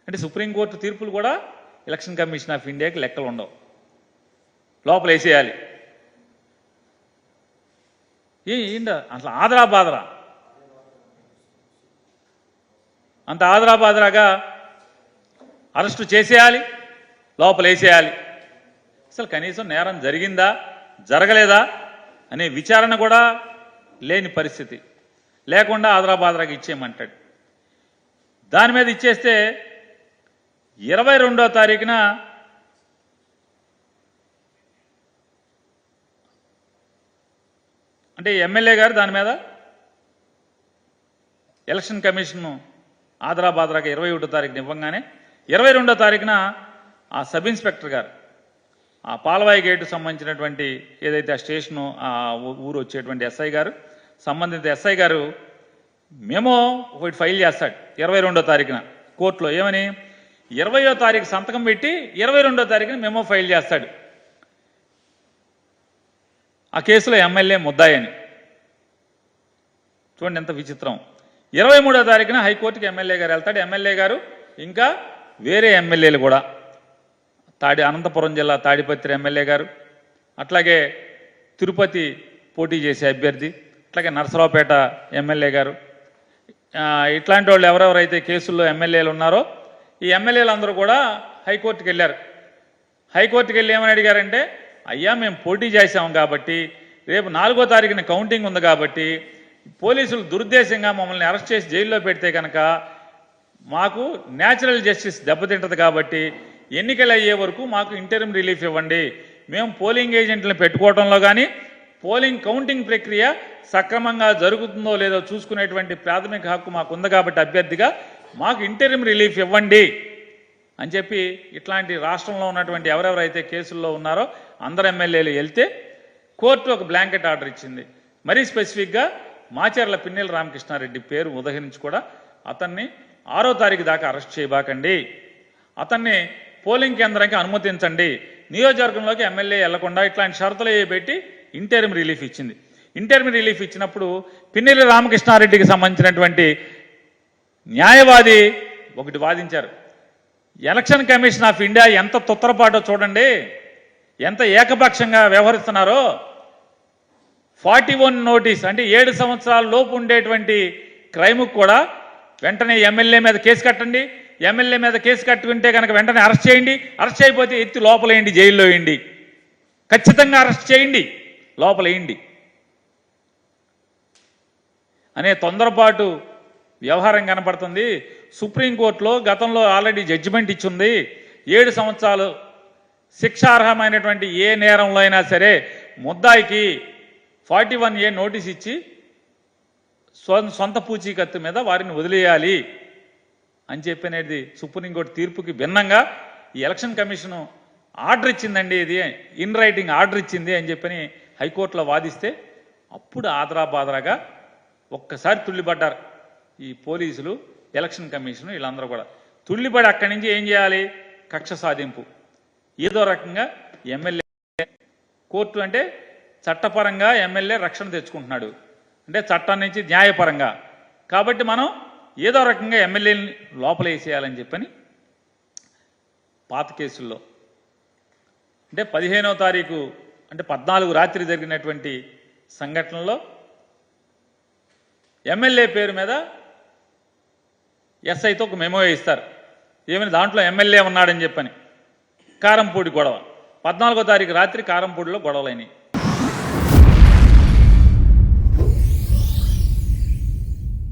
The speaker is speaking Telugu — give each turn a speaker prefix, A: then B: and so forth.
A: అంటే సుప్రీంకోర్టు తీర్పులు కూడా ఎలక్షన్ కమిషన్ ఆఫ్ ఇండియాకి లెక్కలు ఉండవు, లోపల వేసేయాలి. ఏంట అసలు ఆదరా బాదరా, అంత ఆదరా బాదరాగా అరెస్టు చేసేయాలి, లోపల వేసేయాలి. అసలు కనీసం నేరం జరిగిందా జరగలేదా అనే విచారణ కూడా లేని పరిస్థితి లేకుండా ఆదరాబాదరాగా ఇచ్చేయమంటాడు. దాని మీద ఇచ్చేస్తే 22వ తారీఖున అంటే ఎమ్మెల్యే గారు దాని మీద ఎలక్షన్ కమిషన్ ఆదరాబాదరాగా 21వ తారీఖున ఇవ్వగానే 22వ తారీఖున ఆ సబ్ ఇన్స్పెక్టర్ గారు ఆ పాలవాయి గేటు సంబంధించినటువంటి ఏదైతే ఆ స్టేషను ఆ ఊరు వచ్చేటువంటి ఎస్ఐ గారు సంబంధిత ఎస్ఐ గారు మెమో ఒకటి ఫైల్ చేస్తాడు 22వ తారీఖున కోర్టులో. ఏమని 20వ తారీఖు సంతకం పెట్టి 22వ తారీఖున మెమో ఫైల్ చేస్తాడు ఆ కేసులో ఎమ్మెల్యే ముద్దాయని. చూడండి ఎంత విచిత్రం. 23వ తారీఖున హైకోర్టుకి ఎమ్మెల్యే గారు వెళ్తాడు. ఎమ్మెల్యే గారు ఇంకా వేరే ఎమ్మెల్యేలు కూడా అనంతపురం జిల్లా తాడిపత్రి ఎమ్మెల్యే గారు, అట్లాగే తిరుపతి పోటీ చేసే అభ్యర్థి, అట్లాగే నరసరావుపేట ఎమ్మెల్యే గారు, ఇట్లాంటి వాళ్ళు ఎవరెవరైతే కేసుల్లో ఎమ్మెల్యేలు ఉన్నారో ఈ ఎమ్మెల్యేలు అందరూ కూడా హైకోర్టుకి వెళ్ళారు. హైకోర్టుకి వెళ్ళి ఏమని అడిగారంటే, అయ్యా మేము పోటీ చేశాం కాబట్టి రేపు 4వ తారీఖున కౌంటింగ్ ఉంది కాబట్టి పోలీసులు దురుద్దేశంగా మమ్మల్ని అరెస్ట్ చేసి జైల్లో పెడితే కనుక మాకు న్యాచురల్ జస్టిస్ దెబ్బతింటది కాబట్టి ఎన్నికలు అయ్యే వరకు మాకు ఇంటరిమ్ రిలీఫ్ ఇవ్వండి. మేము పోలింగ్ ఏజెంట్లను పెట్టుకోవడంలో కానీ పోలింగ్ కౌంటింగ్ ప్రక్రియ సక్రమంగా జరుగుతుందో లేదో చూసుకునేటువంటి ప్రాథమిక హక్కు మాకు ఉంది కాబట్టి అభ్యర్థిగా మాకు ఇంటరిమ్ రిలీఫ్ ఇవ్వండి అని చెప్పి ఇట్లాంటి రాష్ట్రంలో ఉన్నటువంటి ఎవరెవరైతే కేసుల్లో ఉన్నారో అందరు ఎమ్మెల్యేలు వెళ్తే కోర్టు ఒక బ్లాంకెట్ ఆర్డర్ ఇచ్చింది. మరీ స్పెసిఫిక్గా మాచర్ల పిన్నెల రామకృష్ణారెడ్డి పేరు ఉదహరించి కూడా అతన్ని 6వ తారీఖు దాకా అరెస్ట్ చేయబాకండి, అతన్ని పోలింగ్ కేంద్రానికి అనుమతించండి, నియోజకవర్గంలోకి ఎమ్మెల్యే వెళ్లకుండా ఇట్లాంటి షరతులు పెట్టి ఇంటరిమ్ రిలీఫ్ ఇచ్చింది. ఇంటరిమ్ రిలీఫ్ ఇచ్చినప్పుడు పిన్నెల రామకృష్ణారెడ్డికి సంబంధించినటువంటి న్యాయవాది ఒకటి వాదించారు. ఎలక్షన్ కమిషన్ ఆఫ్ ఇండియా ఎంత తొత్తరపాటో చూడండి, ఎంత ఏకపక్షంగా వ్యవహరిస్తున్నారో. 41 నోటీస్ అంటే 7 సంవత్సరాల లోపు ఉండేటువంటి క్రైమ్కి కూడా వెంటనే ఎమ్మెల్యే మీద కేసు కట్టండి, ఎమ్మెల్యే మీద కేసు కట్టుకుంటే కనుక వెంటనే అరెస్ట్ చేయండి, అరెస్ట్ అయిపోతే ఎత్తి లోపలేయండి, జైల్లో వేయండి, ఖచ్చితంగా అరెస్ట్ చేయండి, లోపలేయండి అనే తొందరపాటు వ్యవహారం కనపడుతుంది. సుప్రీంకోర్టులో గతంలో ఆల్రెడీ జడ్జిమెంట్ ఇచ్చింది. 7 సంవత్సరాలు శిక్షార్హమైనటువంటి ఏ నేరంలో అయినా సరే ముద్దాయికి 41A నోటీస్ ఇచ్చి సొంత పూచీకత్తు మీద వారిని వదిలేయాలి అని చెప్పినది సుప్రీంకోర్టు తీర్పుకి భిన్నంగా ఈ ఎలక్షన్ కమిషను ఆర్డర్ ఇచ్చిందండి, ఇది ఇన్ రైటింగ్ ఆర్డర్ ఇచ్చింది అని చెప్పని హైకోర్టులో వాదిస్తే అప్పుడు ఆదరాబాదరాగా ఒక్కసారి తుళ్ళిపడ్డారు ఈ పోలీసులు, ఎలక్షన్ కమిషను, వీళ్ళందరూ కూడా తుళ్ళిపడి అక్కడి నుంచి ఏం చేయాలి, కక్ష సాధింపు. ఏదో రకంగా ఎమ్మెల్యే కోర్టు అంటే చట్టపరంగా ఎమ్మెల్యే రక్షణ తెచ్చుకుంటున్నాడు, అంటే చట్టం నుంచి న్యాయపరంగా, కాబట్టి మనం ఏదో రకంగా ఎమ్మెల్యేని లోపల వేసేయాలని చెప్పని పాత కేసుల్లో అంటే 15వ తారీఖు అంటే 14 రాత్రి జరిగినటువంటి సంఘటనలో ఎమ్మెల్యే పేరు మీద ఎస్ఐతో ఒక మెమో ఇస్తారు. ఏమైనా దాంట్లో ఎమ్మెల్యే ఉన్నాడని చెప్పని. కారంపూడి గొడవ 14వ తారీఖు రాత్రి కారంపూడిలో గొడవలైనవి.